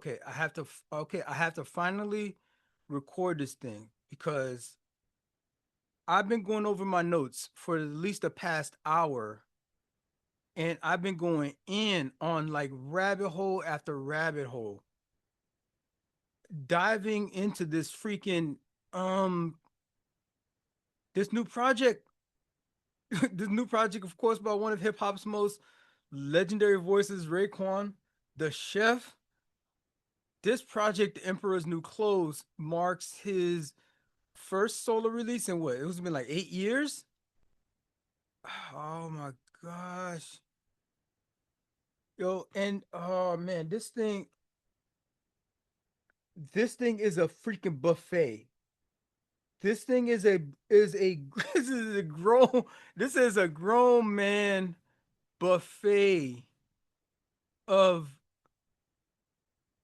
Okay, I have to finally record this thing because I've been going over my notes for at least the past hour, and I've been going in on like rabbit hole after rabbit hole, diving into this freaking um this new project, this new project, of course, by one of hip hop's most legendary voices, Raekwon, the chef. This project, The Emperor's New Clothes, marks his first solo release in what? It was been like 8 years. Oh my gosh, yo, and oh man, this thing is a freaking buffet. This thing is a this is a grown man buffet of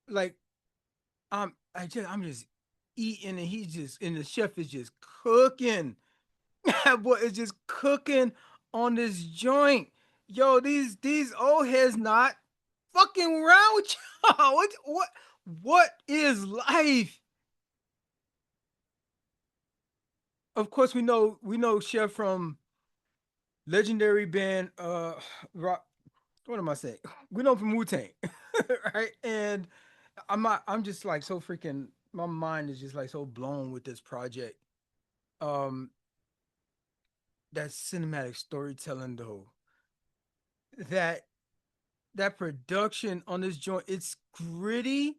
like I'm just eating, and the chef is just cooking. That boy is just cooking on this joint. Yo, these old heads not fucking around with y'all. What is life? Of course, we know Chef from legendary band rock. What am I saying? We know from Wu Tang, right? And I'm just like so freaking. My mind is just like so blown with this project. Um, that cinematic storytelling though. That that production on this joint, it's gritty,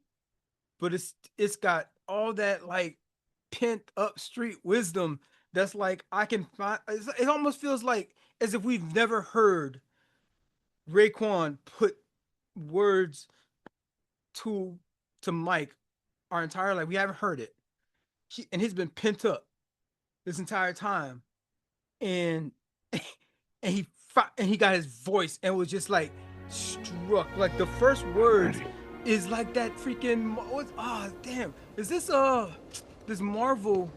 but it's got all that like pent up street wisdom that's like I can find. It almost feels like as if we've never heard Raekwon put words to Mike our entire life. We haven't heard it, and he's been pent up this entire time, and and he got his voice and was just like struck. Like the first words is like that freaking what? Ah, oh, damn! Is this Marvel?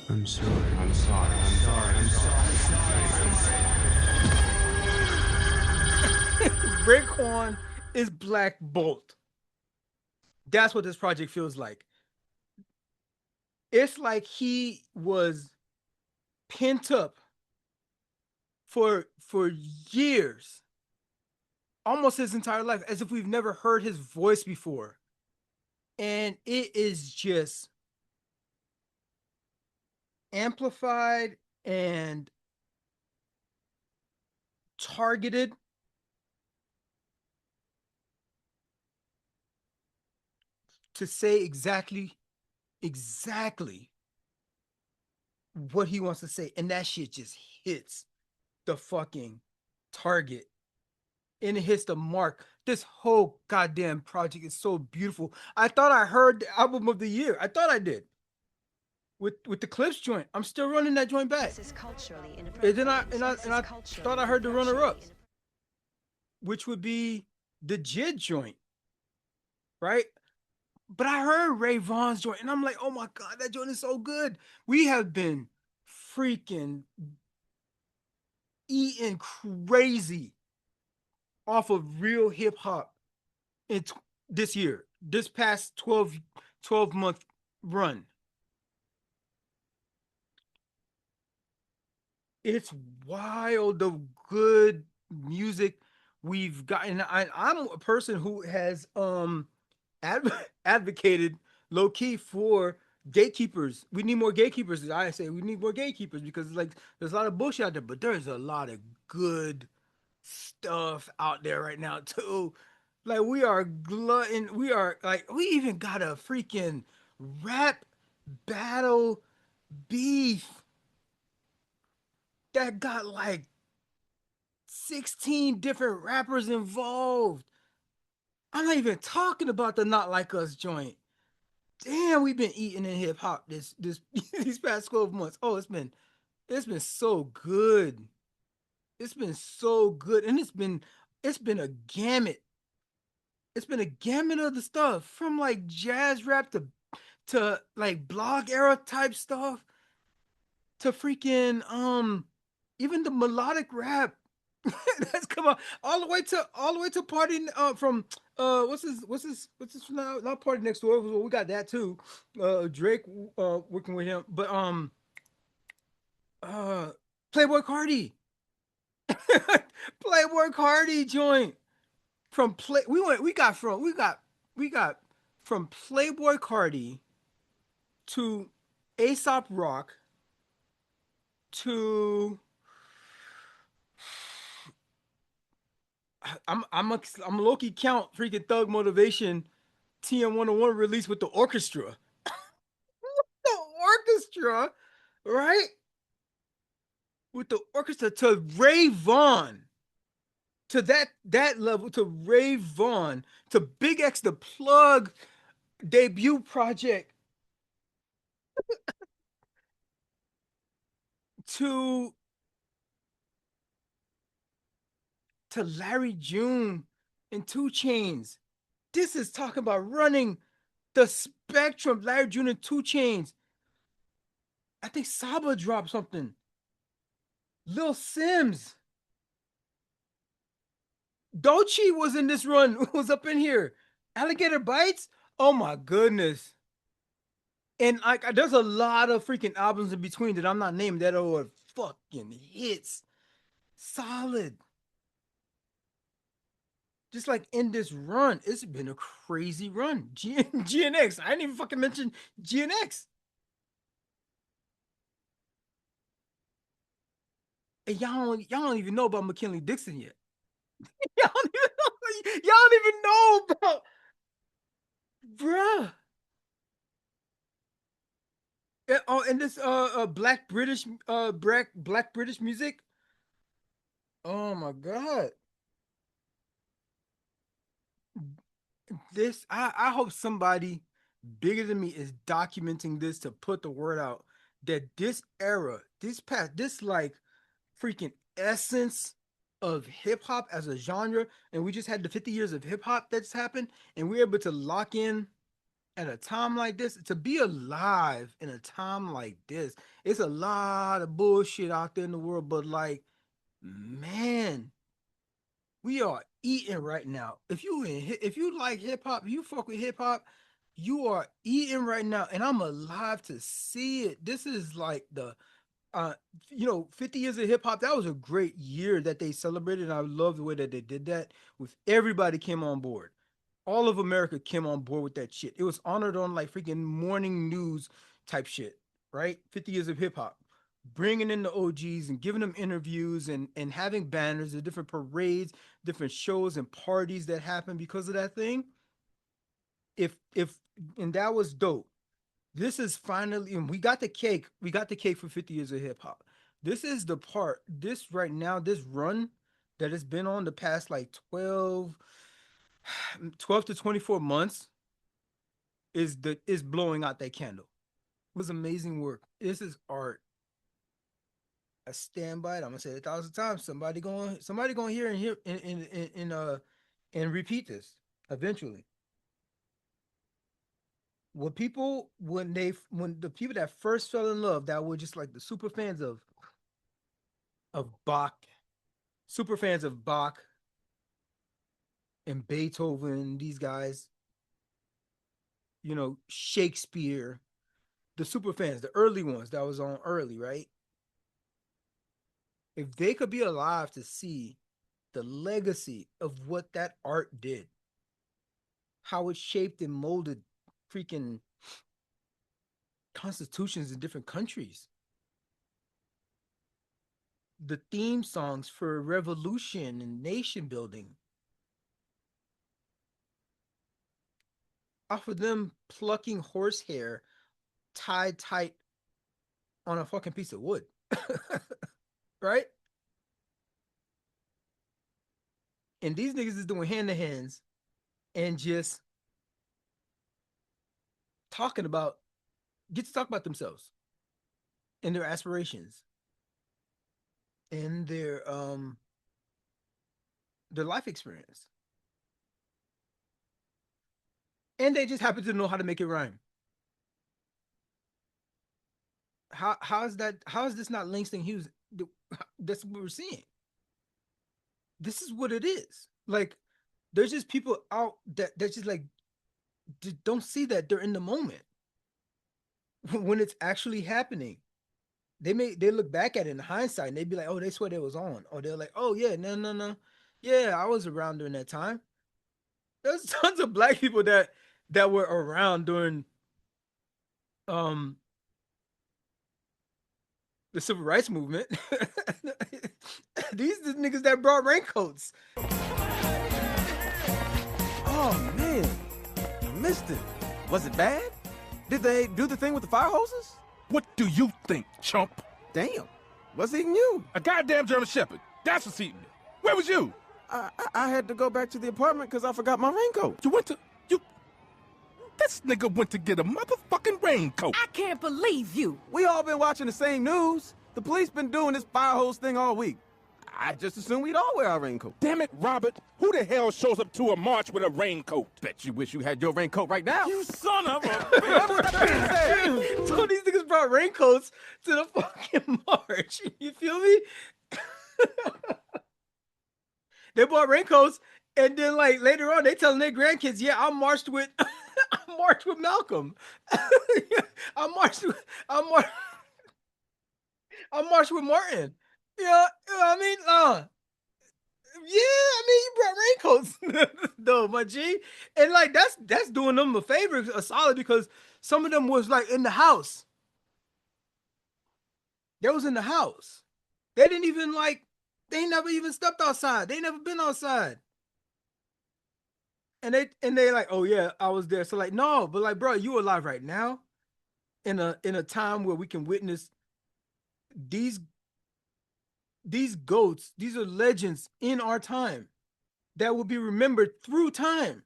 I'm sorry. I'm sorry. I'm sorry. I'm sorry. I'm sorry. Raekwon is Black Bolt. That's what this project feels like. It's like he was pent up for years, almost his entire life, as if we've never heard his voice before. And it is just amplified and targeted to say exactly what he wants to say. And that shit just hits the fucking target, and it hits the mark. This whole goddamn project is so beautiful. I thought I heard the album of the year. I thought I did. With the Clips joint. I'm still running that joint back. And then I thought I heard the runner up, which would be the Jid joint, right? But I heard Ray Vaughn's joint, and I'm like, oh my god, that joint is so good. We have been freaking eating crazy off of real hip hop in this year, this past 12 month run. It's wild the good music we've gotten. I'm a person who has adv- advocated low key for gatekeepers. We need more gatekeepers. I say we need more gatekeepers because like there's a lot of bullshit out there, but there's a lot of good stuff out there right now too. Like we are glutton. We are like we even got a freaking rap battle beef that got like 16 different rappers involved. I'm not even talking about the Not Like Us joint. Damn, we've been eating in hip hop this these past 12 months. Oh, it's been so good. It's been so good. And it's been a gamut. It's been a gamut of the stuff from like jazz rap to like blog era type stuff to freaking even the melodic rap. That's come on all the way to party from what's this now, not party next door. We got that too. Drake working with him, but uh Playboy Cardi. Playboy Cardi joint from play we got from Playboy Cardi to Aesop Rock to I'm low key count freaking Thug Motivation TM 101 release with the orchestra. The orchestra, right? With the orchestra to Ray Vaughn, to that level, to Ray Vaughn, to Big X the Plug debut project, to Larry June and Two Chains. This is talking about running the spectrum. Larry June and Two Chains. I think Saba dropped something. Lil Sims. Dochi was in this run, was up in here. Alligator Bites. Oh my goodness. And like there's a lot of freaking albums in between that I'm not naming that are fucking hits. Solid. Just like in this run, it's been a crazy run. GNX. I didn't even fucking mention GNX. And y'all don't even know about McKinley Dixon yet. Y'all don't even know about bruh. Oh, and this black British music. Oh my god. This I hope somebody bigger than me is documenting this to put the word out that this era, this like freaking essence of hip hop as a genre, and we just had the 50 years of hip hop that's happened, and we're able to lock in at a time like this, to be alive in a time like this. It's a lot of bullshit out there in the world, but like, man, we are eating right now. If you like hip hop, you fuck with hip hop, you are eating right now, and I'm alive to see it. This is like the uh 50 years of hip hop. That was a great year that they celebrated, and I love the way that they did that. With everybody came on board, all of America came on board with that shit. It was honored on like freaking morning news type shit, right? 50 years of hip hop, bringing in the OGs and giving them interviews, and having banners, the different parades, different shows and parties that happened because of that thing. If And that was dope. This is finally, and we got the cake. We got the cake for 50 years of hip hop. This is the part. This right now, this run that has been on the past like 12 to 24 months is blowing out that candle. It was amazing work. This is art. I stand by it. I'm gonna say it 1,000 times. Somebody gonna hear and hear and repeat this eventually. When the people that first fell in love, that were just like the super fans of Bach, super fans of Bach and Beethoven, these guys, Shakespeare, the super fans, the early ones that was on early, right? If they could be alive to see the legacy of what that art did, how it shaped and molded freaking constitutions in different countries, the theme songs for revolution and nation building, off of them plucking horsehair tied tight on a fucking piece of wood, right? And these niggas is doing hand to hands and just talking about get to talk about themselves and their aspirations and their life experience, and they just happen to know how to make it rhyme. How is this not Langston Hughes? That's what we're seeing. this is what it is. Like, there's just people out that just like don't see that they're in the moment when it's actually happening. They look back at it in hindsight and they'd be like, oh, they swear they was on, or they're like, oh yeah, no, no, no, yeah, I was around during that time. There's tons of black people that were around during um the civil rights movement. These the niggas that brought raincoats. Oh man, I missed it. Was it bad? Did they do the thing with the fire hoses? What do you think, chump? Damn, what's eating you? A goddamn German Shepherd. That's what's eating me. Where was you? I had to go back to the apartment because I forgot my raincoat. You went to... You... This nigga went to get a motherfucking raincoat. I can't believe you. We all been watching the same news. The police been doing this fire hose thing all week. I just assumed we'd all wear our raincoat. Damn it, Robert. Who the hell shows up to a march with a raincoat? Bet you wish you had your raincoat right now. You son of a... So these niggas brought raincoats to the fucking march. You feel me? They bought raincoats, and then like later on, they telling their grandkids, "Yeah, I marched with, I marched with Malcolm. I marched with, I marched, I marched with Martin." Yeah, you know what I mean, yeah, I mean, you brought raincoats, though, my G, and like that's doing them a favor, a solid, because some of them was like in the house. They was in the house. They didn't even like. They never even stepped outside. They never been outside. And they like, oh yeah, I was there. So like, no, but like, bro, you alive right now, in a time where we can witness these these goats. These are legends in our time that will be remembered through time,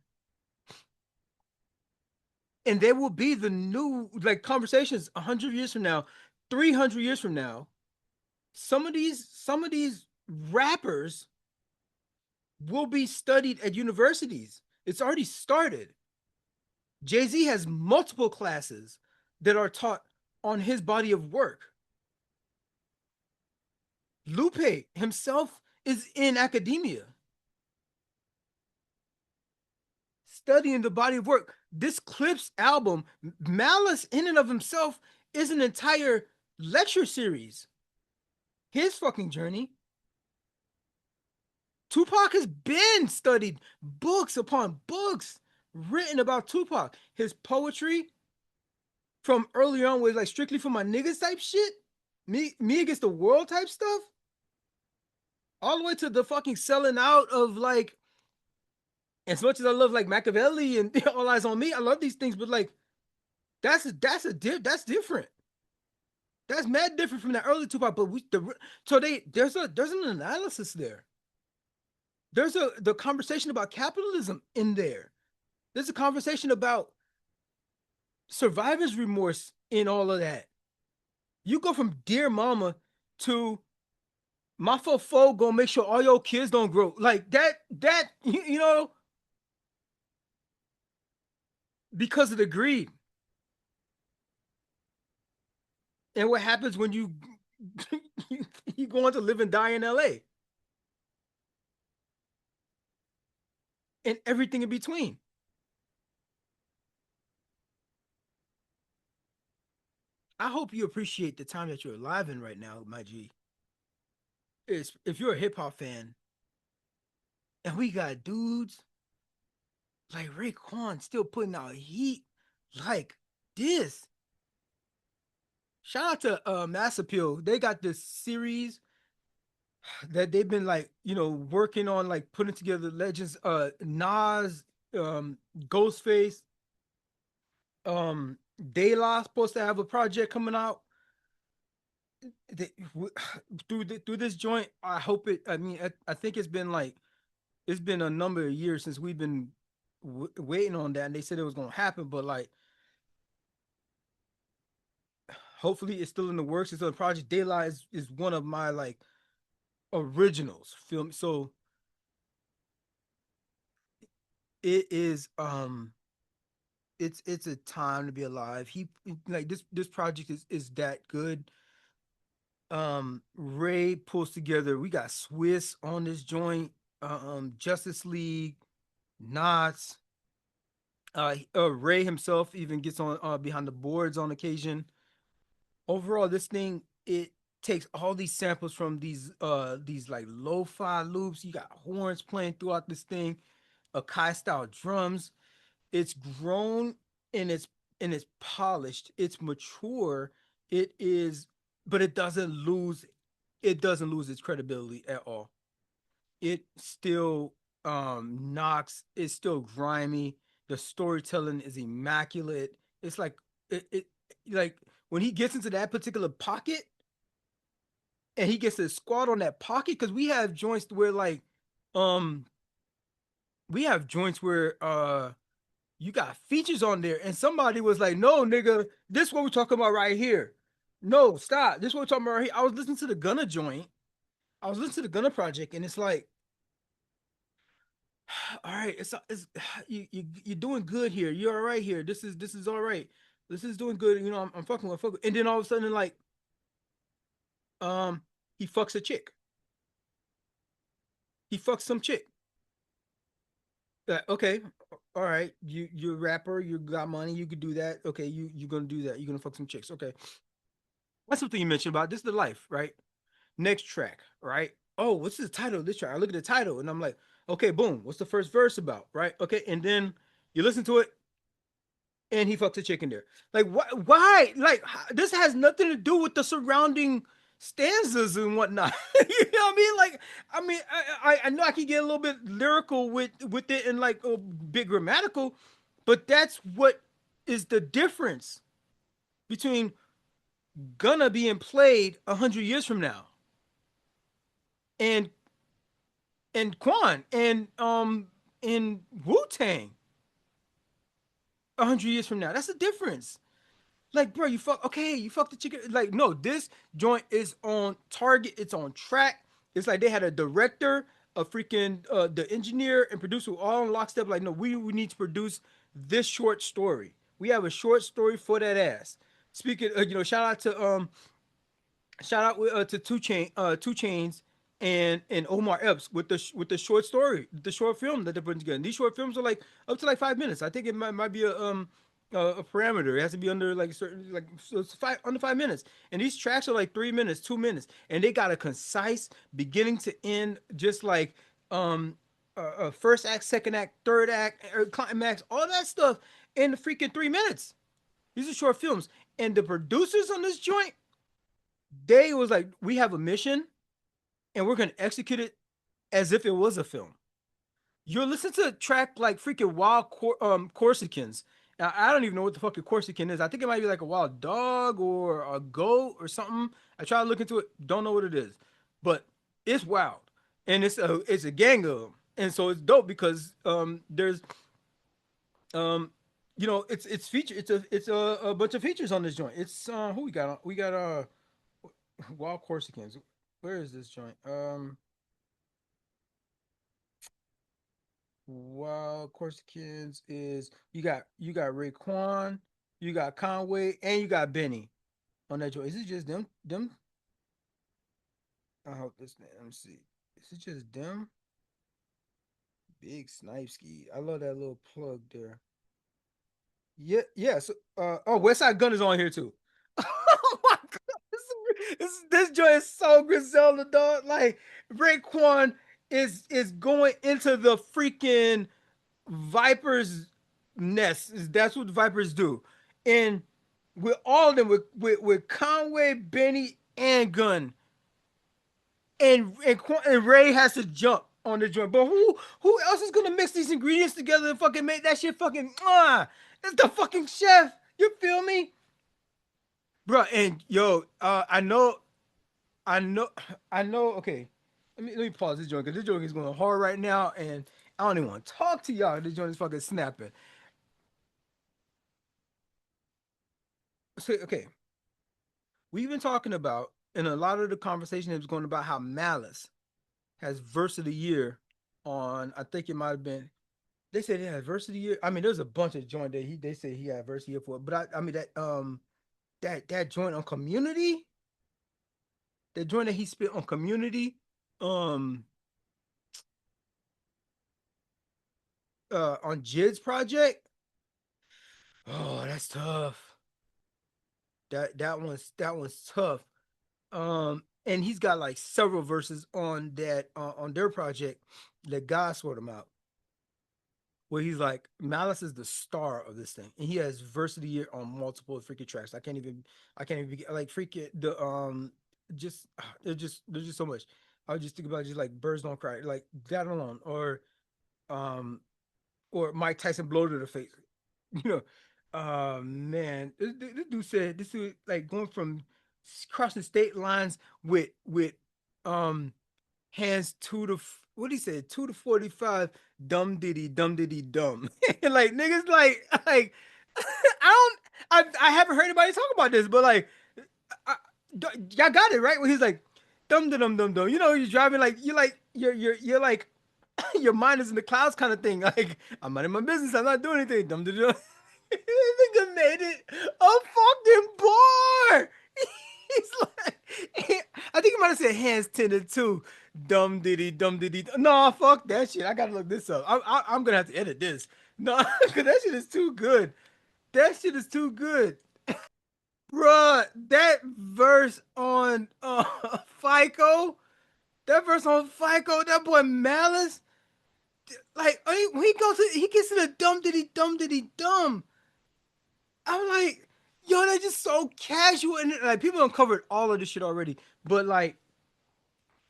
and they will be the new like conversations 100 years from now, 300 years from now. Some of these rappers will be studied at universities. It's already started. Jay-Z has multiple classes that are taught on his body of work. Lupe himself is in academia, studying the body of work. This Clips album, Malice in and of himself, is an entire lecture series. His fucking journey. Tupac has been studied, books upon books written about Tupac. His poetry from early on was like strictly for my niggas type shit, me against the world type stuff, all the way to the fucking selling out of like. As much as I love like Machiavelli and All Eyes on Me, I love these things, but like that's different. That's mad different from that early Tupac. But there's an analysis there. There's the conversation about capitalism in there. There's a conversation about survivor's remorse in all of that. You go from Dear Mama to my fofo gonna make sure all your kids don't grow like that, you know, because of the greed. And what happens when you go on to live and die in LA and everything in between. I hope you appreciate the time that you're alive in right now, my G. If you're a hip hop fan, and we got dudes like Raekwon still putting out heat like this. Shout out to Mass Appeal. They got this series that they've been like, working on, like putting together legends. Nas, Ghostface, De La supposed to have a project coming out. They, through this joint. I hope it. I mean, I think it's been a number of years since we've been waiting on that, and they said it was gonna happen, but like, hopefully, it's still in the works. It's a project. De La is one of my like originals film. So it is it's a time to be alive. He like this project is that good. Ray pulls together. We got Swiss on this joint. Justice League, Knots, Ray himself even gets on behind the boards on occasion. Overall, this thing it takes all these samples from these like lo-fi loops. You got horns playing throughout this thing, Akai style drums. It's grown and it's polished. It's mature. It is, but it doesn't lose its credibility at all. It still knocks. It's still grimy. The storytelling is immaculate. It's like it like when he gets into that particular pocket and he gets to squat on that pocket because um we have joints where you got features on there and somebody was like, no nigga, this is what we're talking about right here. No, stop. This is what we're talking about right here. I was listening to the Gunna joint. I was listening to the Gunna project and it's like, all right, it's you're doing good here. You're all right here. This is all right. This is doing good. You know, I'm fucking. And then all of a sudden, like, um, he fucks a chick. He fucks some chick. Okay, all right. You're a rapper. You got money. You could do that. Okay, you're gonna do that. You're gonna fuck some chicks. Okay, that's something you mentioned about. This is the life, right? Next track, right? Oh, what's the title of this track? I look at the title and I'm like, okay, boom. What's the first verse about, right? Okay, and then you listen to it and he fucks a chicken there. Like, why? Like, this has nothing to do with the surrounding stanzas and whatnot. You know what I mean? Like, I know I can get a little bit lyrical with it and like a bit grammatical, but that's what is the difference between Gunna being played 100 years from now and Quan and Wu Tang 100 years from now. That's the difference. Like, bro, you fuck the chicken. Like, no, this joint is on target. It's on track. It's like they had a director, a freaking the engineer and producer all in lockstep. Like, no, we need to produce this short story. We have a short story for that ass. Speaking, shout out to Two Chains and Omar Epps with the short story, the short film that they're putting together. And these short films are like up to like 5 minutes. I think it might be a parameter. It has to be under like certain like so it's under 5 minutes. And these tracks are like 3 minutes, 2 minutes, and they got a concise beginning to end, just like first act, second act, third act, climax, all that stuff in the freaking 3 minutes. These are short films, and the producers on this joint, they was like, we have a mission and we're gonna execute it as if it was a film. You're listening to a track like freaking Corsicans. Now, I don't even know what the fuck a Corsican is. I think it might be like a wild dog or a goat or something. I try to look into it, don't know what it is, but it's wild and it's a gang of them, and so it's dope because there's um it's feature it's a bunch of features on this joint. It's who we got we got Wild Corsicans. Where is this joint? Wild Corsicans is you got Raekwon, you got Conway, and you got Benny on that joint. Is it just them? Them? I hope this. Let me see. Is it just them? Big Snipesky. I love that little plug there. Yeah, yeah. So, West Side Gun is on here too. Oh my god, this joint is so Griselda, dog. Like Raekwon is going into the freaking Viper's nest. That's what the Vipers do, and with all of them, with Conway, Benny, and Gunn, and Ray has to jump on the joint. But who else is gonna mix these ingredients together and fucking make that shit fucking it's the fucking chef. You feel me? Bro, and yo, I know, I know. Okay, let me pause this joint because this joint is going hard right now, and I don't even want to talk to y'all. This joint is fucking snapping. So, okay, we've been talking about, and a lot of the conversation is going about how Malice has verse of the year on. I think it might have been. They said it had verse of the year. I mean, there's a bunch of joint that they said he had verse of the year for, but I mean that joint on Community, that joint that he spit on Community, um on Jid's project. Oh, that's tough. That one's tough. And he's got like several verses on that on their project that God sort him out. Where he's like Malice is the star of this thing, and he has verse of the year on multiple freaking tracks. I can't even like freaking the just there's just so much. I would just think about just like birds don't cry, like that alone, um or Mike Tyson blow to the face. You know, man, this dude said this dude like going from crossing state lines with um hands what he said 2 to 45 dumb diddy dumb. And like niggas like I haven't heard anybody talk about this, but like I, y'all got it right when he's like dum dum dum dum. You know, you're driving like you're like your mind is in the clouds kind of thing. Like I'm not in my business. I'm not doing anything. Dum dum dum. Nigga made it a fucking bar. He's like, I think he might have said hands tended too. Dumb diddy. No, fuck that shit. I gotta look this up. I'm gonna have to edit this. No, because that shit is too good. That shit is too good. Bruh, that verse on FICO, that verse on FICO, that boy Malice, like when he gets to the dumb diddy dumb. I'm like, yo, they're just so casual and like people have covered all of this shit already, but like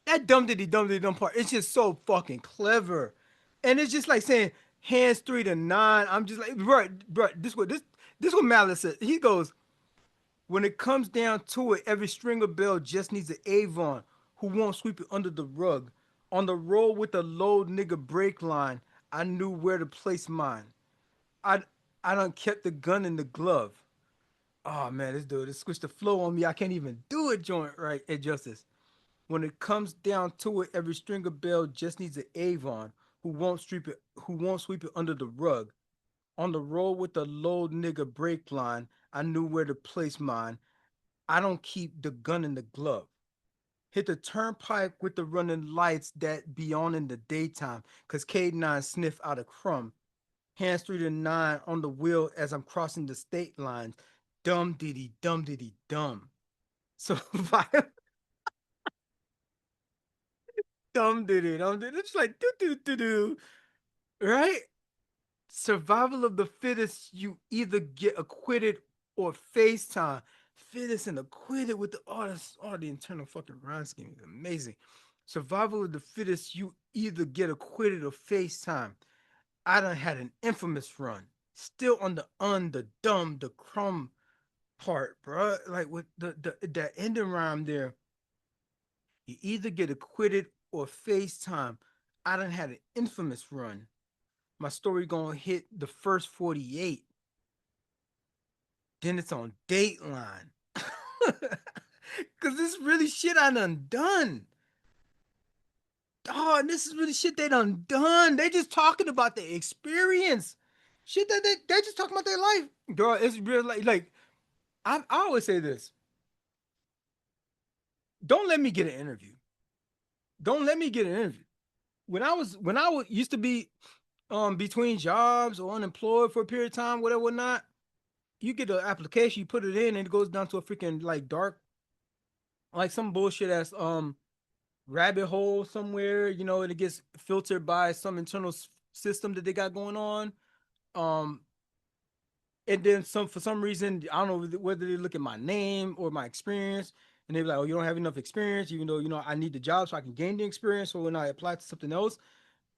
that dumb diddy dumb part, it's just so fucking clever, and it's just like saying hands 3 to 9. I'm just like, bro, this what Malice said. He goes, when it comes down to it, every stringer bell just needs an Avon who won't sweep it under the rug. On the road with the low nigga brake line, I knew where to place mine. I I done kept the gun in the glove. Oh man, this dude, this switched the flow on me. I can't even do it joint right at justice. When it comes down to it, every stringer bell just needs an Avon who won't sweep it under the rug. On the road with the low nigga brake line, I knew where to place mine. I don't keep the gun in the glove. Hit the turnpike with the running lights that be on in the daytime, cause K9 sniff out a crumb. Hands 3 to 9 on the wheel as I'm crossing the state lines. Dumb diddy dumb. So dumb diddy. It's like do do do do. Right? Survival of the fittest, you either get acquitted or FaceTime. Fittest and acquitted with the artist. Oh, the internal fucking rhyme scheme is amazing. Survival of the fittest, you either get acquitted or FaceTime. I done had an infamous run. Still on the dumb, the crumb part, bro. Like with the ending rhyme there. You either get acquitted or FaceTime. I done had an infamous run. My story gonna hit the first 48. Then it's on Dateline. Cause this is really shit I done done. Oh, and this is really shit they done done. They just talking about the experience. Shit that they just talking about their life. Girl, it's real like I always say this. Don't let me get an interview. Don't let me get an interview. When I used to be between jobs or unemployed for a period of time, whatever, whatnot, you get the application, you put it in, and it goes down to a freaking like dark, like some bullshit as rabbit hole somewhere, and it gets filtered by some internal system that they got going on. Um, and then some for some reason, I don't know whether they look at my name or my experience, and they're like, "Oh, you don't have enough experience," even though I need the job so I can gain the experience. So when I apply to something else,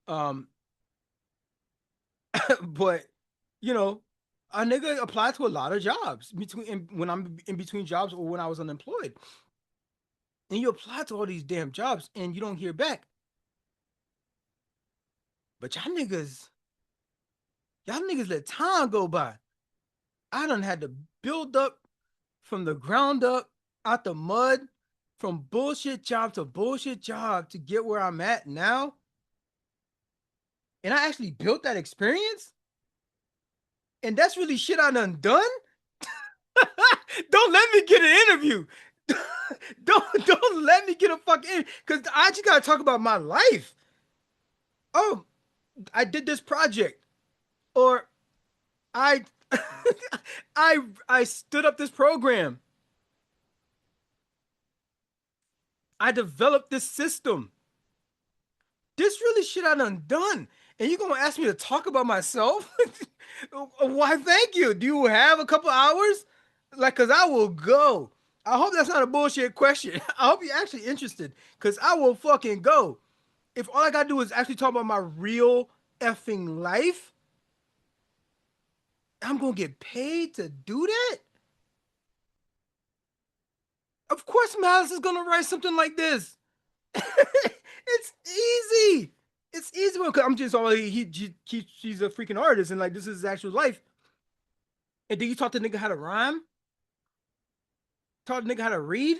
um, but you know, a nigga applied to a lot of jobs when I'm in between jobs or when I was unemployed, and you apply to all these damn jobs and you don't hear back. But y'all niggas let time go by. I done had to build up from the ground up out the mud from bullshit job to bullshit job to get where I'm at now. And I actually built that experience. And that's really shit I done. Don't let me get an interview. don't let me get a fucking interview. Because I just gotta talk about my life. Oh, I did this project. Or I I stood up this program. I developed this system. This really shit I done. And you gonna ask me to talk about myself? Why thank you. Do you have a couple hours? Like, cause I will go. I hope that's not a bullshit question. I hope you're actually interested. Cause I will fucking go. If all I gotta do is actually talk about my real effing life, I'm gonna get paid to do that? Of course Malice is gonna write something like this. It's easy. It's easy because I'm just all she's a freaking artist and like this is his actual life. And then you taught the nigga how to rhyme, taught the nigga how to read,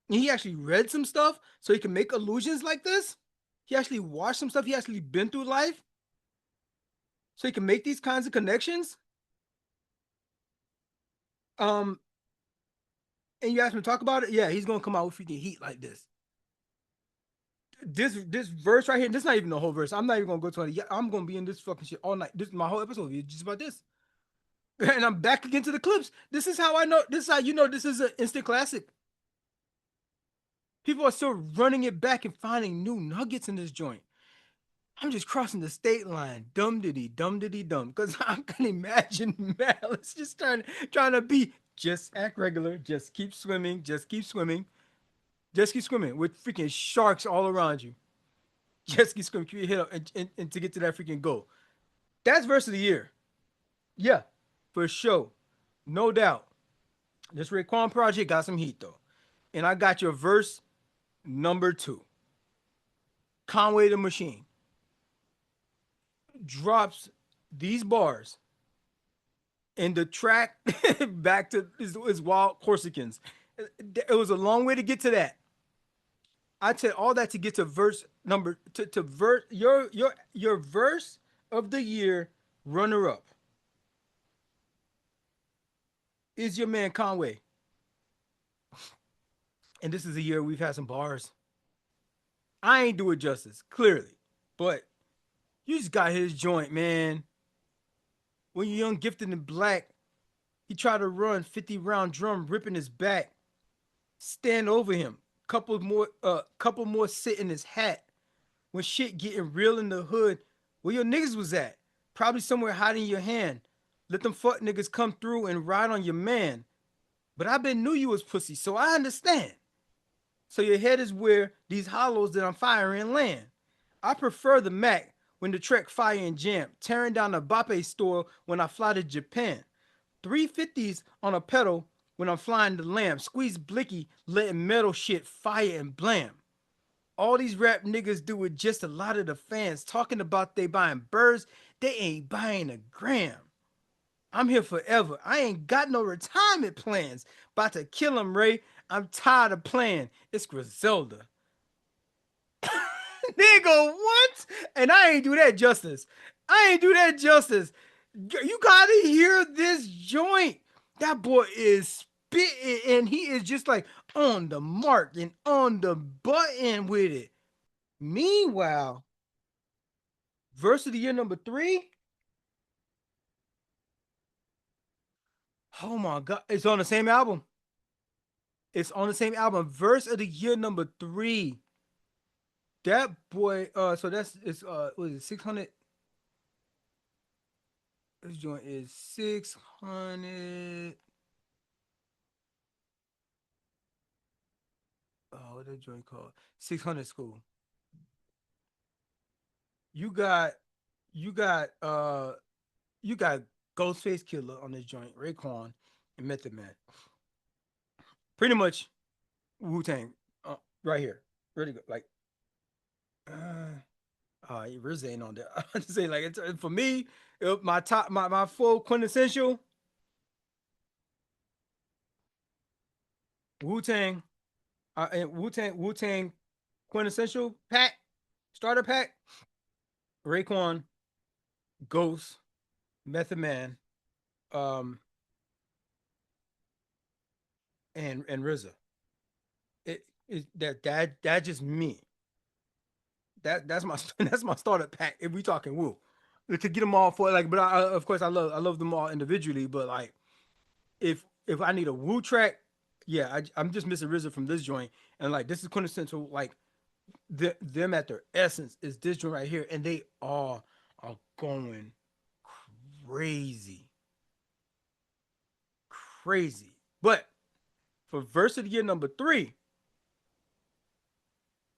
and he actually read some stuff so he can make illusions like this. He actually watched some stuff. He actually been through life so he can make these kinds of connections. Um, and you asked me to talk about it. Yeah, he's gonna come out with freaking heat like this. This verse right here. This is not even the whole verse. I'm not even gonna go to it. I'm gonna be in this fucking shit all night. This is my whole episode. It's just about this. And I'm back again to the clips. This is how I know. This is how you know this is an instant classic. People are still running it back and finding new nuggets in this joint. I'm just crossing the state line, dumb diddy dumb, because I can imagine Malice just trying to be just act regular, just keep swimming, just keep swimming, just keep swimming with freaking sharks all around you. Just keep swimming, keep your head up, and to get to that freaking goal. That's verse of the year. Yeah, for sure, no doubt. This Raekwon project got some heat though, and I got your verse number two. Conway the Machine drops these bars in the track back to his wild Corsicans. It was a long way to get to that. I said all that to get to verse number to verse your verse of the year runner up is your man Conway. And this is a year we've had some bars. I ain't do it justice, clearly. But you just got his joint, man. When you're young, gifted, and black, he tried to run 50 round drum, ripping his back. Stand over him. Couple more sit in his hat. When shit getting real in the hood, where your niggas was at? Probably somewhere hiding your hand. Let them fuck niggas come through and ride on your man. But I been knew you was pussy, so I understand. So your head is where these hollows that I'm firing land. I prefer the Mac when the Trek fire and jam, tearing down the Bape store when I fly to Japan. 350s on a pedal when I'm flying the lamb. Squeeze blicky, letting metal shit fire and blam. All these rap niggas do it just a lot of the fans talking about they buying birds, they ain't buying a gram. I'm here forever. I ain't got no retirement plans. About to kill him, Ray. I'm tired of playing. It's Griselda. Nigga, what? And I ain't do that justice. I ain't do that justice. You gotta hear this joint. That boy is spitting and he is just like on the mark and on the button with it. Meanwhile, verse of the year number three. Oh my god, it's on the same album. It's on the same album. Verse of the year number three. That boy, so that's it's what is it, 600? This joint is 600. Oh, what that joint called? 600 school. You got you got you got Ghostface Killer on this joint, Raekwon and Method Man. Pretty much Wu Tang, right here. Ready to go. Like, Riz ain't on there. I just say like it's for me. My top, my full quintessential Wu Tang, and Wu Tang quintessential pack, starter pack. Raekwon, Ghost, Method Man, um, and RZA. It that just me. That's my that's my starter pack. If we talking Wu, to get them all for like. But of course I love them all individually. But like if I need a Wu track, yeah, I'm just missing RZA from this joint, and like this is quintessential. Like them at their essence is this joint right here, and they all are going crazy, crazy. But for verse of the year number three,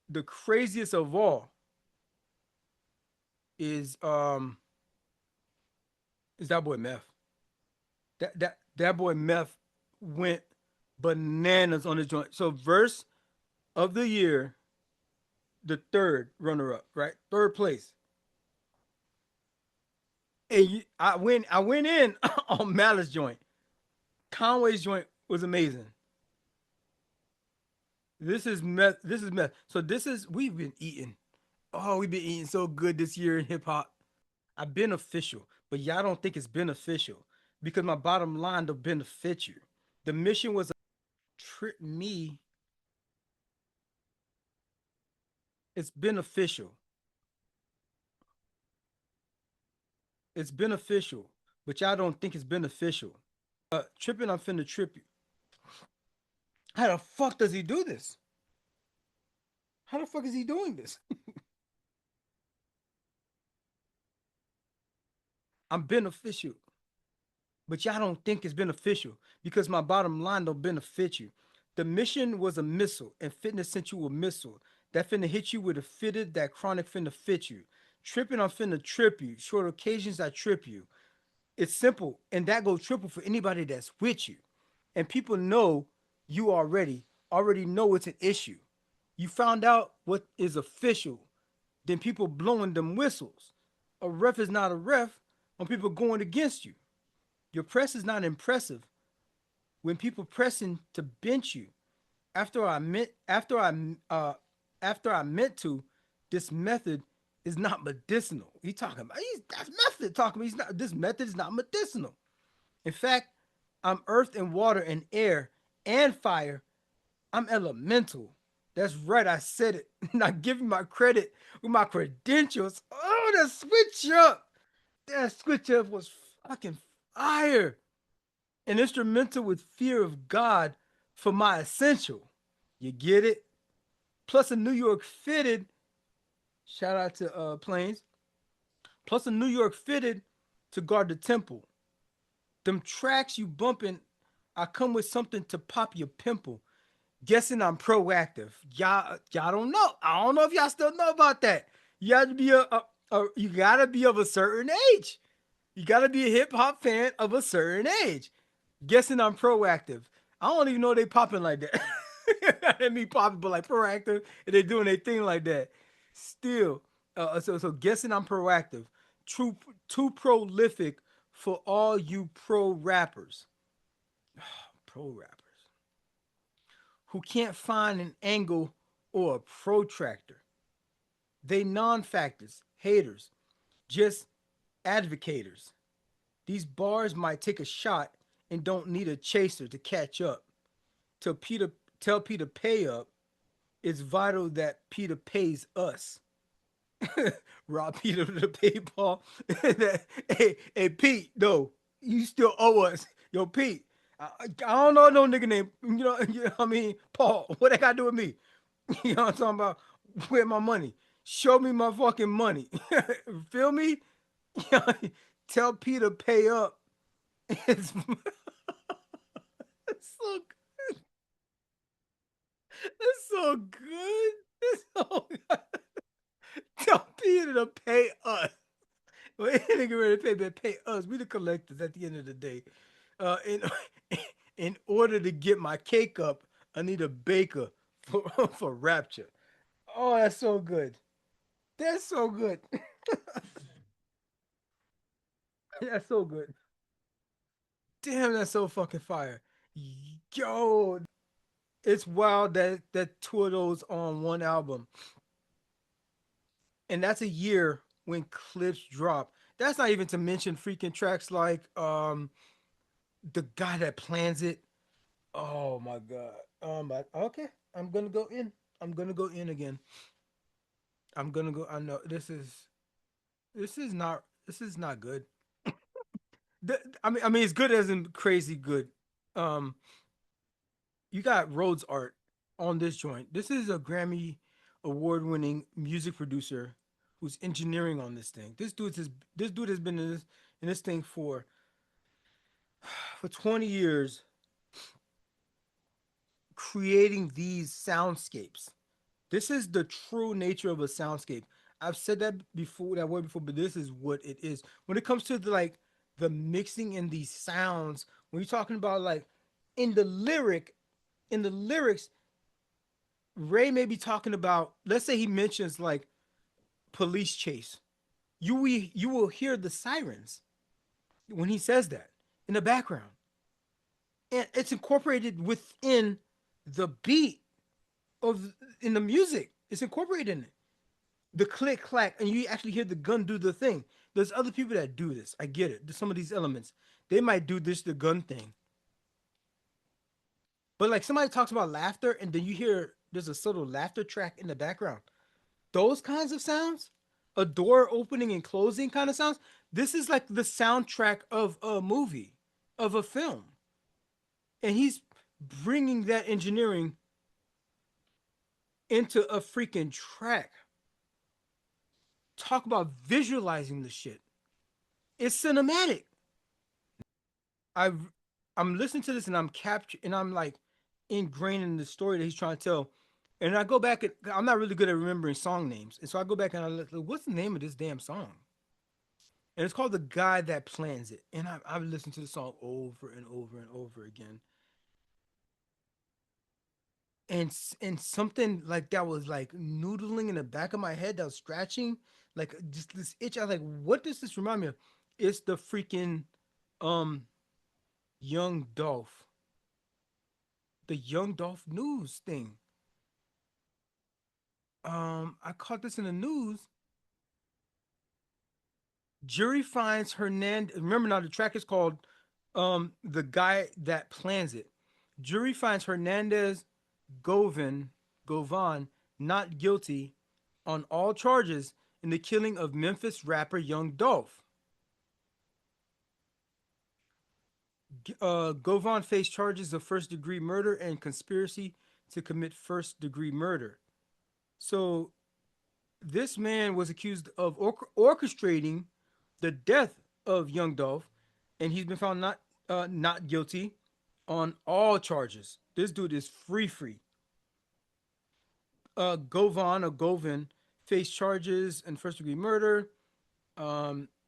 the craziest of all is that boy Meth. That boy Meth went bananas on the joint. So verse of the year, the third runner up, right? Third place. And I went in on Malice joint. Conway's joint was amazing. This is meth. This is meth. So this is we've been eating. Oh, we've been eating so good this year in hip hop. I've been official, but y'all don't think it's beneficial because my bottom line to benefit you. The mission was trip me. It's beneficial. It's beneficial, but y'all don't think it's beneficial. Tripping, I'm finna trip you. How the fuck does he do this? How the fuck is he doing this? I'm beneficial, but y'all don't think it's beneficial because my bottom line don't benefit you. The mission was a missile, and fitness sent you a missile that finna hit you with a fitted that chronic finna fit you. Tripping, I'm finna trip you. Short occasions, I trip you. It's simple, and that goes triple for anybody that's with you. And people know you already know it's an issue. You found out what is official, then people blowing them whistles. A ref is not a ref when people going against you. Your press is not impressive when people pressing to bench you. After I meant after I meant to, this method is not medicinal. He talking about that's method talking about he's not this method is not medicinal. In fact, I'm earth and water and air and fire. I'm elemental. That's right, I said it. Not giving my credit with my credentials. Oh, that switch up. That switch up was fucking fire. An instrumental with fear of God for my essential. You get it? Plus a New York fitted. Shout out to Planes. Plus a New York fitted to guard the temple. Them tracks you bumping, I come with something to pop your pimple. Guessing I'm proactive. Y'all don't know. I don't know if y'all still know about that. You have to be you gotta be of a certain age. You gotta be a hip hop fan of a certain age. Guessing I'm proactive. I don't even know they popping like that. They me popping, but like proactive, and they doing their thing like that. Still, so guessing I'm proactive. True, too prolific for all you pro rappers. Pro rappers who can't find an angle or a protractor. They non-factors, haters, just advocators. These bars might take a shot and don't need a chaser to catch up. Till Peter tell Peter pay up, it's vital that Peter pays us. Rob Peter to the PayPal. Hey, Pete, no, you still owe us. Yo, Pete, I don't know no nigga name. What I mean, Paul. What that got to do with me? You know what I'm talking about? Where my money? Show me my fucking money. Feel me? Tell Peter pay up. It's, it's so it's so good. It's so good. Tell Peter to pay us. Well, ain't nigga ready to pay, but pay us. We the collectors at the end of the day. In in order to get my cake up, I need a baker for for rapture. Oh, that's so good. That's so good. That's so good. Damn, that's so fucking fire. Yo, it's wild that two of those on one album, and that's a year when clips drop. That's not even to mention freaking tracks like the guy that plans it. Oh my god. Okay. I'm gonna go in. I'm gonna go in again. I'm gonna go. I know this is not. This is not good. I mean, it's good as in crazy good. Um, you got Rhodes art on this joint. This is a Grammy award-winning music producer who's engineering on this thing. This dude has been in this thing for 20 years creating these soundscapes. This is the true nature of a soundscape. I've said that before, that word before, but this is what it is. When it comes to the mixing in these sounds, when you're talking about like in the lyric, in the lyrics, Ray may be talking about, let's say he mentions like police chase. You will hear the sirens when he says that in the background. And it's incorporated within the beat of in the music. It's incorporated in it. The click clack, and you actually hear the gun do the thing. There's other people that do this. I get it. There's some of these elements. They might do this the gun thing. But like somebody talks about laughter and then you hear there's a subtle laughter track in the background. Those kinds of sounds, a door opening and closing kind of sounds. This is like the soundtrack of a movie, of a film. And he's bringing that engineering into a freaking track. Talk about visualizing the shit. It's cinematic. I I'm listening to this and I'm captured and I'm like ingrained in the story that he's trying to tell. And I go back and I'm not really good at remembering song names. And so I go back and I look, what's the name of this damn song? And it's called The Guy That Plans It. And I've listened to the song over and over and over again. And something like that was like noodling in the back of my head that was scratching, like just this itch. I was like, what does this remind me of? It's the freaking um Young Dolph, the Young Dolph news thing. I caught this in the news. Jury finds Hernandez. Remember now, the track is called "The Guy That Plans It." Jury finds Hernandez Govan not guilty on all charges in the killing of Memphis rapper Young Dolph. Govan faced charges of first degree murder and conspiracy to commit first degree murder. So this man was accused of orchestrating the death of Young Dolph, and he's been found not guilty on all charges. This dude is free. Govan faced charges in first degree murder.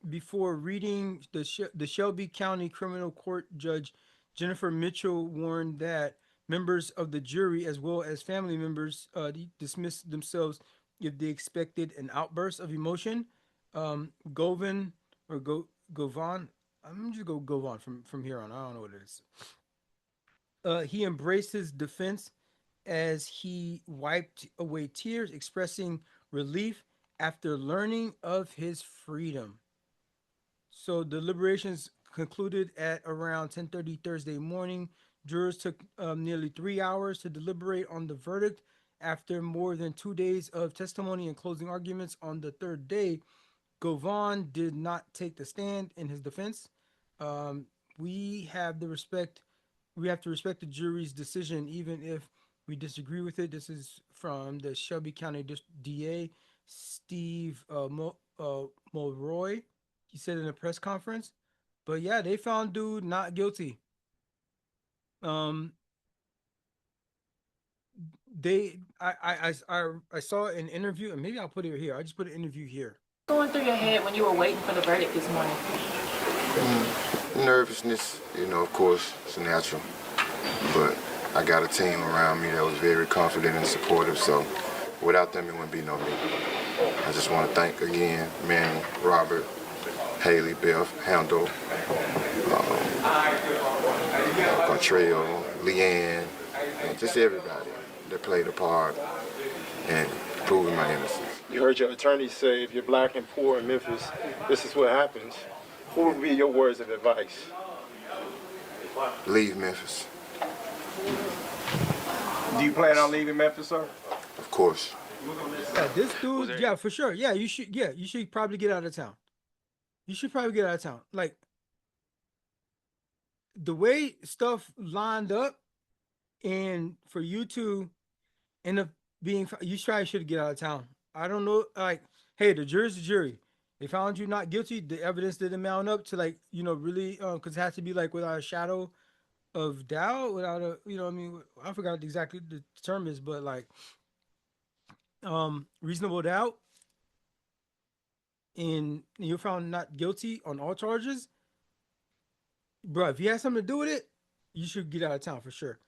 Before reading, the Shelby County Criminal Court Judge Jennifer Mitchell warned that members of the jury, as well as family members, dismissed themselves if they expected an outburst of emotion. Govan or Govan, I'm just go Govan from here on. I don't know what it is. He embraced his defense as he wiped away tears, expressing relief after learning of his freedom. So deliberations concluded at around 10:30 Thursday morning. Jurors took nearly 3 hours to deliberate on the verdict. After more than 2 days of testimony and closing arguments on the third day, Govan did not take the stand in his defense. Um, we have the respect. We have to respect the jury's decision, even if we disagree with it. This is from the Shelby County DA, Steve Mulroy. He said in a press conference. But yeah, they found dude not guilty. Um, I saw an interview, and maybe I'll put it here. I just put an interview here. Going through your head when you were waiting for the verdict this morning? Nervousness, of course, it's natural. But I got a team around me that was very confident and supportive, so without them, it wouldn't be no me. I just want to thank again Manny, Robert, Haley, Beth, Handel, Contrell, Leanne, and just everybody that played a part in proving my innocence. You heard your attorney say if you're black and poor in Memphis, this is what happens. What would be your words of advice? Leave Memphis. Do you plan on leaving Memphis, sir? Of course. Yeah, this dude, yeah, for sure. Yeah, you should probably get out of town. You should probably get out of town. Like the way stuff lined up, and for you to end up being, you probably should get out of town. I don't know. Like, hey, the jury's the jury. They found you not guilty. The evidence didn't mount up to like really because it has to be like without a shadow of doubt, without a I mean I forgot exactly the term is, but like reasonable doubt, and you're found not guilty on all charges, bro. If you had something to do with it, you should get out of town for sure.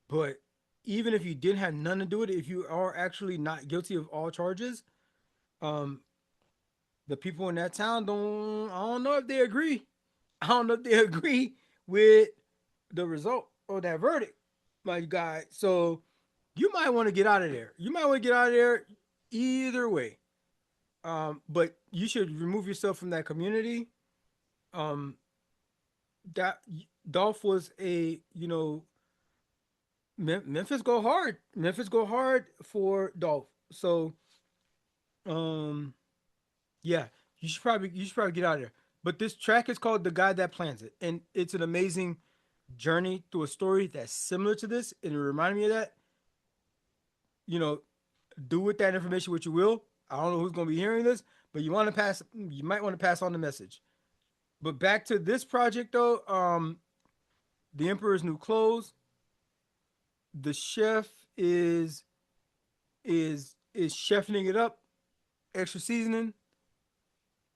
But even if you didn't have nothing to do with it, if you are actually not guilty of all charges, um, the people in that town don't. I don't know if they agree. I don't know if they agree with the result or that verdict, my guy. So you might want to get out of there. You might want to get out of there either way. But you should remove yourself from that community. Um, that Dolph was a Memphis go hard. Memphis go hard for Dolph. So um yeah, you should probably get out of there. But this track is called The Guy That Plans It. And it's an amazing journey through a story that's similar to this. And it reminded me of that. You know, do with that information what you will. I don't know who's gonna be hearing this, but you might want to pass on the message. But back to this project though, The Emperor's New Clothes. The chef is chefing it up, extra seasoning.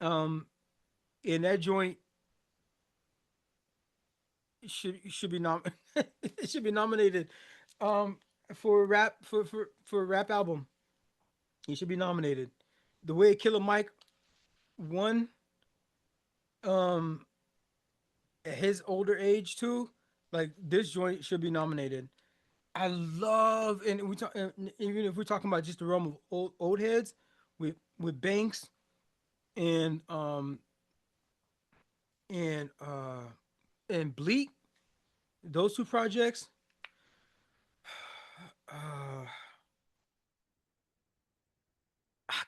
Um, and that joint should be it should be nominated for rap album. He should be nominated. The way Killer Mike won um at his older age too, like this joint should be nominated. I love, and we talk even if we're talking about just the realm of old heads with Banks and and uh and Bleak, those two projects. uh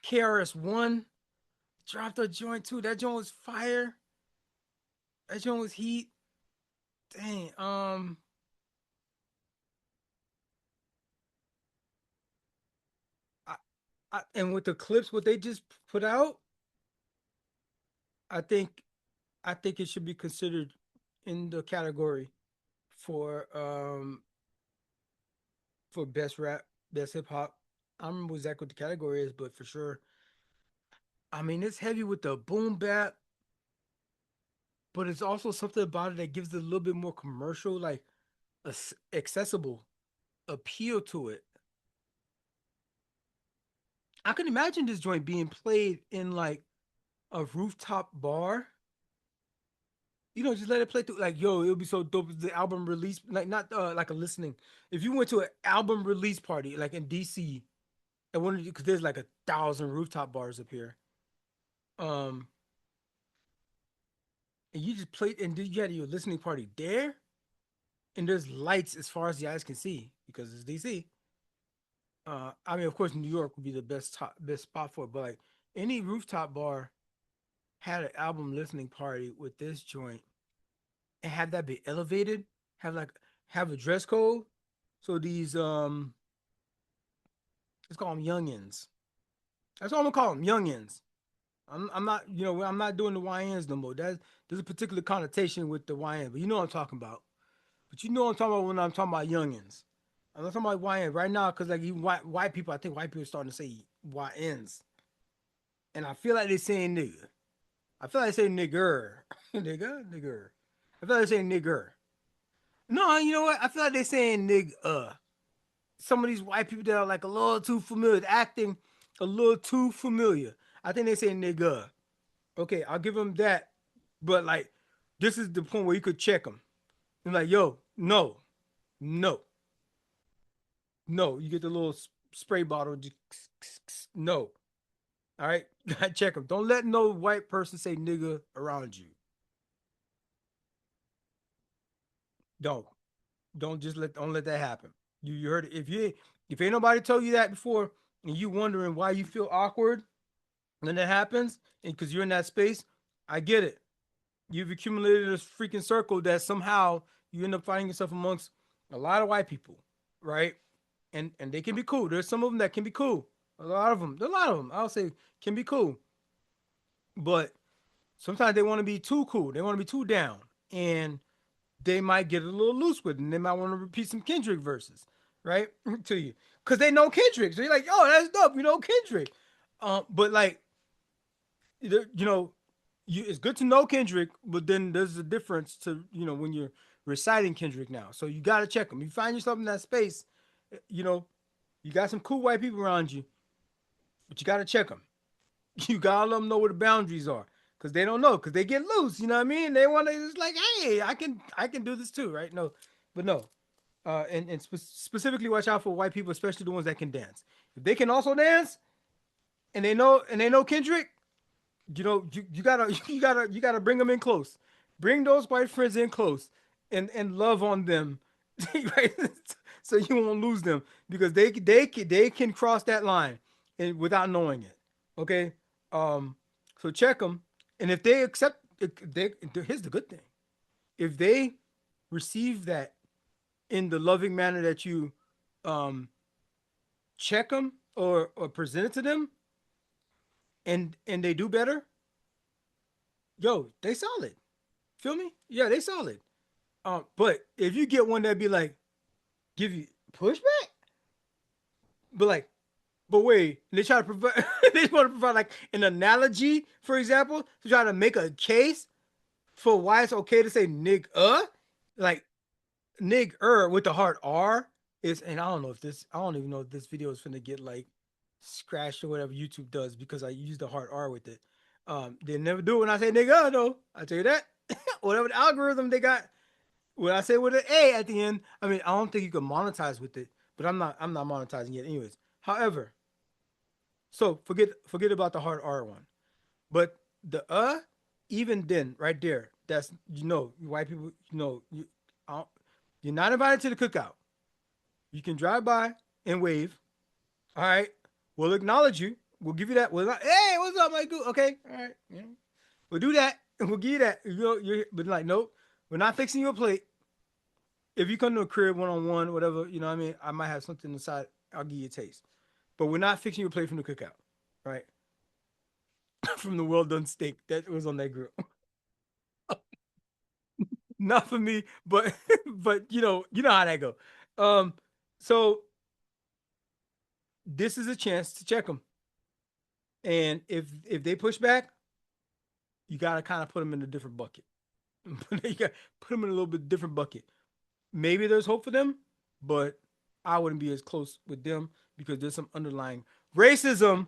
KRS-One dropped a joint too. That joint was fire. That joint was heat. Dang. I, and with the clips, what they just put out, I think, I think it should be considered in the category for best rap, best hip hop. I don't remember exactly what the category is, but for sure. I mean, it's heavy with the boom bap, but it's also something about it that gives it a little bit more commercial, like accessible appeal to it. I can imagine this joint being played in like a rooftop bar. Just let it play through. Like, yo, it would be so dope if the album release, like not like a listening. If you went to an album release party, like in DC, and one of because there's like 1,000 rooftop bars up here. Um, and you just played, and you had your listening party there, and there's lights as far as the eyes can see because it's DC. I mean, of course, New York would be the best spot for it, but like any rooftop bar had an album listening party with this joint and have that be elevated, have like have a dress code. So these let's call them youngins. That's what I'm gonna call them, youngins. I'm not I'm not doing the YNs no more. There's a particular connotation with the YN, but you know what I'm talking about. But you know what I'm talking about when I'm talking about youngins. I'm not talking about YN right now because like even white people, I think white people are starting to say YNs, and I feel like they're saying nigga. I feel like they say nigger, nigger. I feel like they say nigger. No, you know what? I feel like they saying nigga. Some of these white people that are like a little too familiar, acting a little too familiar. I think they say nigga. Okay, I'll give them that. But like, this is the point where you could check them. And like, yo, no, no, no. You get the little spray bottle. No. All right, check them. Don't let no white person say nigga around you. Don't. Don't let that happen. You heard it. If ain't nobody told you that before and you wondering why you feel awkward when that happens and because you're in that space, I get it. You've accumulated this freaking circle that somehow you end up finding yourself amongst a lot of white people, right? And they can be cool. There's some of them that can be cool. A lot of them, I'll say, can be cool. But sometimes they want to be too cool. They want to be too down, and they might get a little loose with it. And they might want to repeat some Kendrick verses, right, to you, because they know Kendrick. So you're like, "Oh, that's dope. You know Kendrick." But like, you know, it's good to know Kendrick, but then there's a difference to when you're reciting Kendrick now. So you got to check them. You find yourself in that space, you know, you got some cool white people around you, but you got to check them. You gotta let them know where the boundaries are, because they don't know, because they get loose. You know what I mean? They want to just like, hey, I can do this too, right? No, but no. And specifically watch out for white people, especially the ones that can dance. If they can also dance, and they know Kendrick, you gotta you gotta bring them in close. Bring those white friends in close, and love on them, right? So you won't lose them, because they can cross that line and without knowing it. Okay, um, so check them, and if they accept, here's the good thing: if they receive that in the loving manner that you um check them or present it to them, and they do better, yo, they solid. Feel me? Yeah, they solid. But if you get one that be like, give you pushback, but like, but wait, they try to provide, they want to provide like an analogy, for example, to try to make a case for why it's okay to say like with the hard R is, and I don't even know if this video is finna get like scratched or whatever YouTube does, because I use the hard R with it. They never do it when I say nigga though. I tell you that. Whatever the algorithm they got, when I say with an A at the end, I mean I don't think you can monetize with it, but I'm not monetizing yet, anyways. However, so forget about the hard R one, but the even then right there, that's white people, uh, you're not invited to the cookout. You can drive by and wave. All right, we'll acknowledge you. We'll give you that. Hey, what's up, Mike? Okay, all right, yeah. We'll do that, and we'll give you that. But like, nope, we're not fixing you a plate. If you come to a crib 1-on-1, whatever, you know what I mean, I might have something inside. I'll give you a taste. But we're not fixing you a plate from the cookout, right? From the well done steak that was on that grill. Not for me, but but you know how that go. Um, so this is a chance to check them, and if they push back, you gotta kind of put them in a different bucket. You got put them in a little bit different bucket. Maybe there's hope for them, but I wouldn't be as close with them, because there's some underlying racism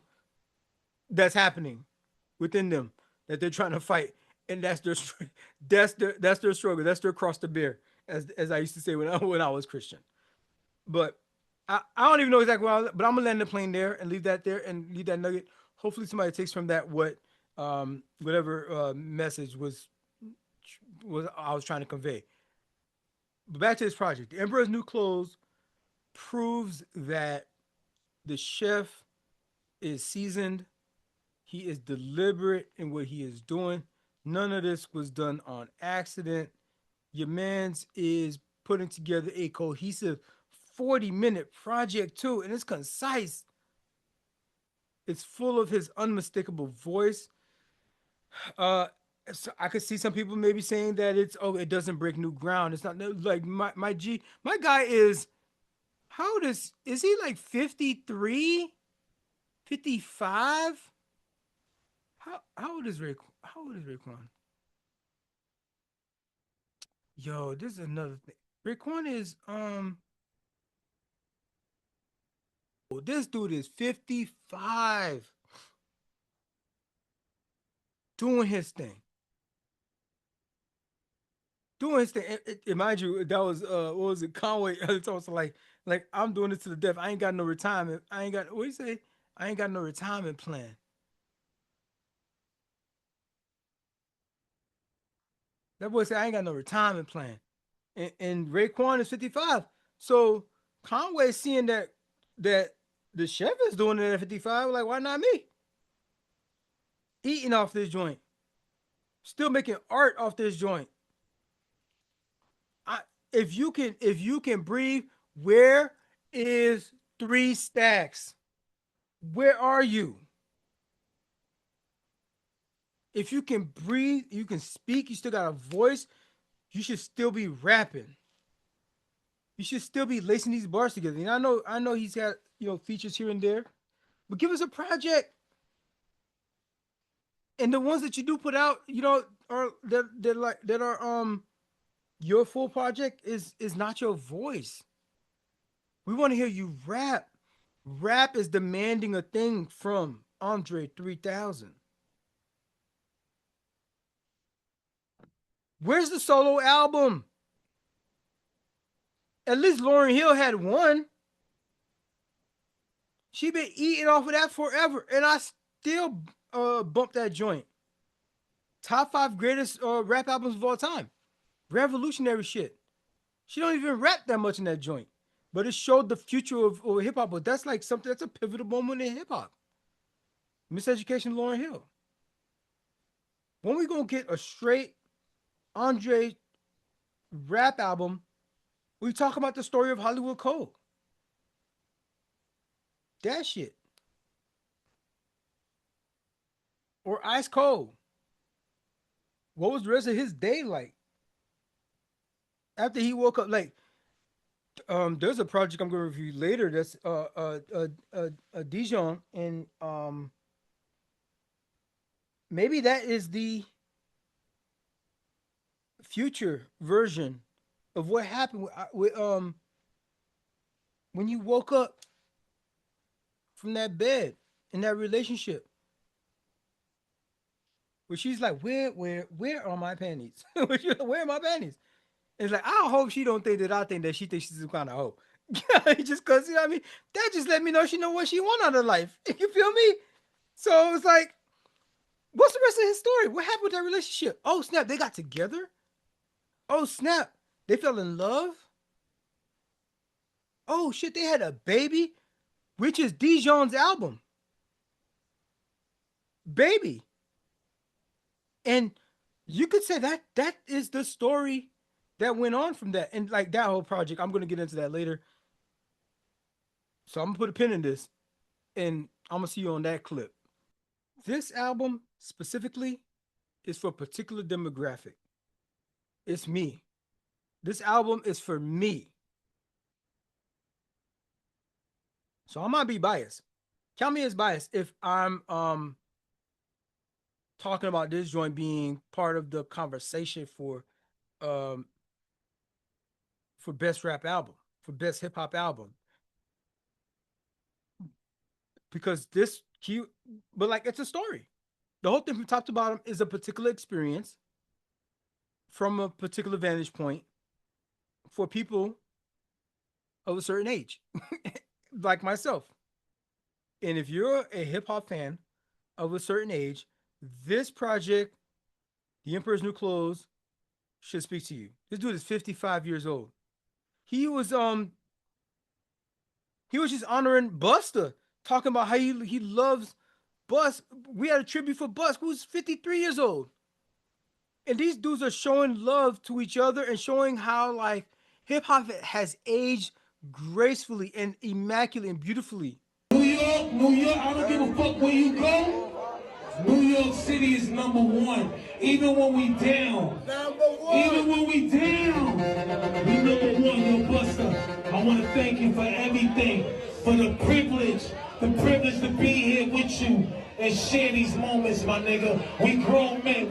that's happening within them that they're trying to fight, and that's their struggle. That's their cross to bear, as I used to say when I was Christian. But I don't even know exactly but I'm gonna land the plane there and leave that there and leave that nugget. Hopefully somebody takes from that whatever message was I was trying to convey. But back to this project, the Emperor's New Clothes proves that the chef is seasoned. He is deliberate in what he is doing. None of this was done on accident. Your man's is putting together a cohesive 40-minute project too, and it's concise. It's full of his unmistakable voice. Uh, so I could see some people maybe saying that it doesn't break new ground. It's not like my guy is, how old is he, like 53, 55? How old is Raekwon? Yo, this is another thing. Raekwon is this dude is 55, doing his thing. Doing his thing. Mind you, that was what was it, Conway? It's also like I'm doing this to the death. I ain't got no retirement. I ain't got, what do you say? I ain't got no retirement plan. That boy said I ain't got no retirement plan. And Raekwon is 55. So Conway seeing that the chef is doing it at 55, like, why not me? Eating off this joint. Still making art off this joint. I if you can breathe, where is 3 stacks? Where are you? If you can breathe, you can speak, you still got a voice, you should still be rapping. You should still be lacing these bars together. And I know he's got, features here and there, but give us a project. And the ones that you do put out, are that are your full project is not your voice. We want to hear you rap. Rap is demanding a thing from Andre 3000. Where's the solo album? At least Lauryn Hill had one. She been eating off of that forever, and I still bump that joint. Top 5 greatest rap albums of all time. Revolutionary shit. She don't even rap that much in that joint, but it showed the future of hip hop. But that's like something that's a pivotal moment in hip hop. Miseducation, Lauryn Hill. When we gonna get a straight Andre rap album, we talk about the story of Hollywood Code. That shit. Or Ice Cold. What was the rest of his day like? After he woke up, like, there's a project I'm gonna review later that's Dijon, and maybe that is the future version of what happened with when you woke up from that bed in that relationship where she's like, where are my panties? Where are my panties? And it's like, I hope she don't think that I think that she thinks she's some kind of hoe. Just cause, you know what I mean? That just let me know she know what she want out of life. You feel me? So it's like, what's the rest of his story? What happened with that relationship? Oh snap, they got together. Oh snap, they fell in love. Oh shit, they had a baby, which is Dijon's album, Baby. And you could say that is the story that went on from that. And like that whole project, I'm gonna get into that later. So I'm gonna put a pin in this, and I'm gonna see you on that clip. This album specifically is for a particular demographic. It's me. This album is for me. So I might be biased. Count me as biased if I'm talking about this joint being part of the conversation um for best rap album, for best hip hop album. Because this cute, but like it's a story. The whole thing from top to bottom is a particular experience from a particular vantage point for people of a certain age, like myself. And if you're a hip hop fan of a certain age, this project, The Emperor's New Clothes, should speak to you. This dude is 55 years old. He was he was just honoring Buster, talking about how he loves Bus. We had a tribute for Bus, who's 53 years old. And these dudes are showing love to each other and showing how like hip hop has aged gracefully and immaculately and beautifully. New York, I don't give a fuck where you go. New York City is number one. Even when we down. Even when we down. We number one, yo Buster. I want to thank you for everything. For the privilege to be here with you and share these moments, my nigga. We grown men,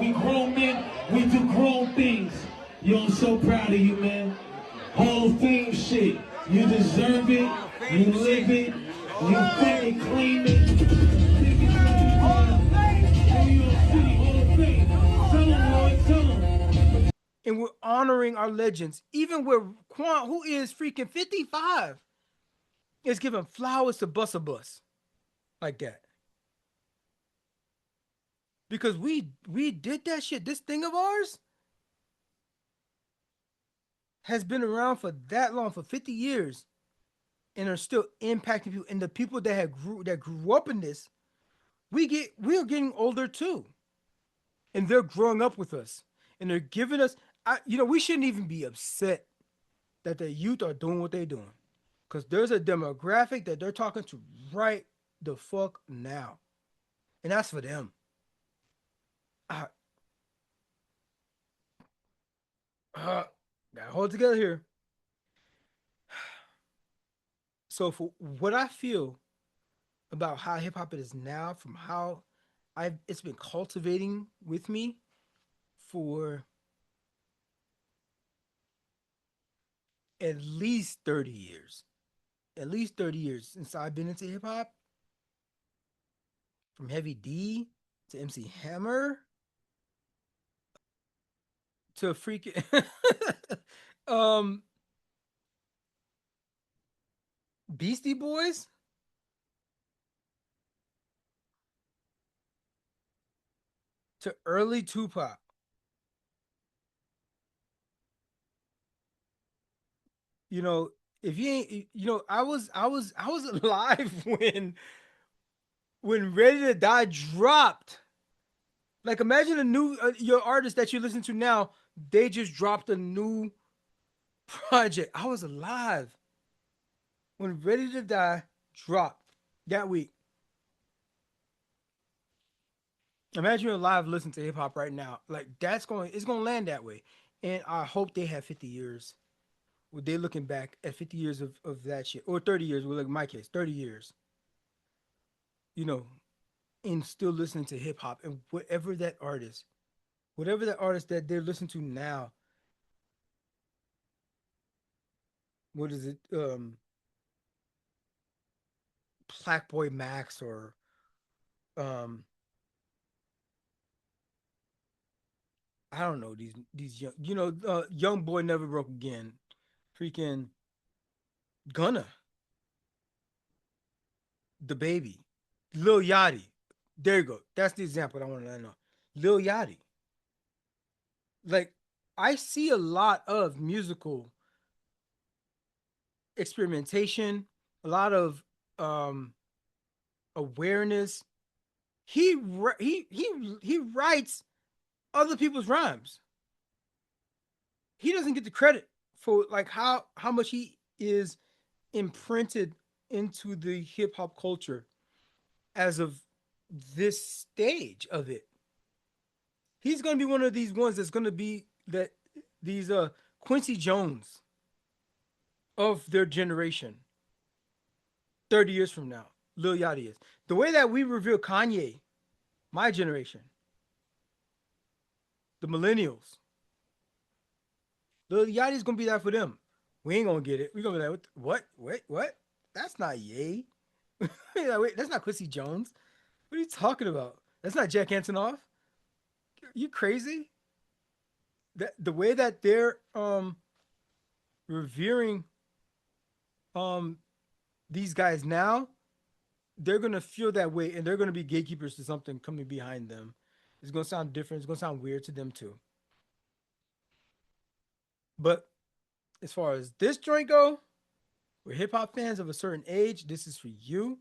we do grown things. Yo, I'm so proud of you, man. Hall of Fame shit. You deserve it, you live it, you fucking claim it. And we're honoring our legends. Even where Quan, who is freaking 55, is giving flowers to Busta Bus like that. Because we did that shit. This thing of ours has been around for that long, for 50 years, and are still impacting people. And the people that grew up in this, we're getting older too. and they're growing up with us, and they're giving us. We shouldn't even be upset that the youth are doing what they're doing, because there's a demographic that they're talking to right the fuck now, and that's for them. Uh, Gotta hold together here. So for what I feel about how hip hop is now, from how it's been cultivating with me for at least 30 years. At least 30 years since I've been into hip hop, from Heavy D to MC Hammer to freaking um Beastie Boys to early Tupac. You know, if you ain't, I was alive when Ready to Die dropped. Like, imagine a new your artist that you listen to now. They just dropped a new project. I was alive when Ready to Die dropped that week. Imagine you're alive listening to hip hop right now. Like, it's gonna land that way. And I hope they have 50 years. Well, they looking back at 50 years of that shit. Or 30 years, well, like my case, 30 years. You know, and still listening to hip hop, and whatever that artist that they're listening to now, what is it? Black Boy Max, or um I don't know, these young, Young Boy Never Broke Again, freaking Gunna, The Baby, Lil Yachty. There you go. That's the example I want to know. Lil Yachty. Like, I see a lot of musical experimentation, a lot of awareness. He writes other people's rhymes. He doesn't get the credit for, like, how much he is imprinted into the hip hop culture as of this stage of it. He's gonna be one of these ones that's gonna be that these Quincy Jones of their generation 30 years from now. Lil Yachty is. The way that we reveal Kanye, my generation, the millennials, Lil Yachty's gonna be that for them. We ain't gonna get it. We're gonna be like, what? Wait, what? That's not Ye. Wait, that's not Quincy Jones. What are you talking about? That's not Jack Antonoff. You crazy? The way that they're revering these guys now, they're gonna feel that way, and they're gonna be gatekeepers to something coming behind them. It's gonna sound different. It's gonna sound weird to them too. But as far as this joint go, we're hip hop fans of a certain age. This is for you.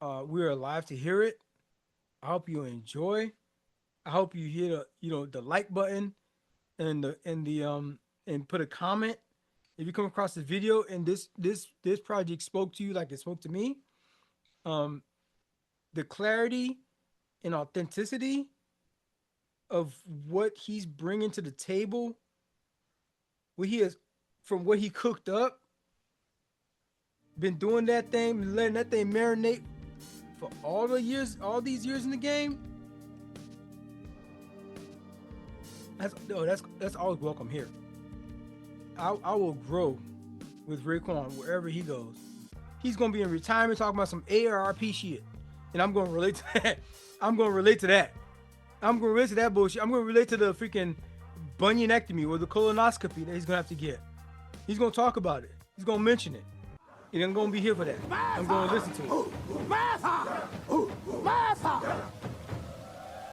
We're alive to hear it. I hope you enjoy. I hope you hit the like button and and put a comment if you come across the video and this project spoke to you like it spoke to me. The clarity and authenticity of what he's bringing to the table, what he has, from what he cooked up, been doing that thing, letting that thing marinate for all these years in the game. That's always welcome here. I will grow with Raekwon wherever he goes. He's gonna be in retirement talking about some AARP shit, and I'm gonna relate to that. I'm gonna relate to that. I'm gonna relate to that bullshit. I'm gonna relate to the freaking bunionectomy or the colonoscopy that he's gonna have to get. He's gonna talk about it. He's gonna mention it. And I'm gonna be here for that. I'm gonna listen to it.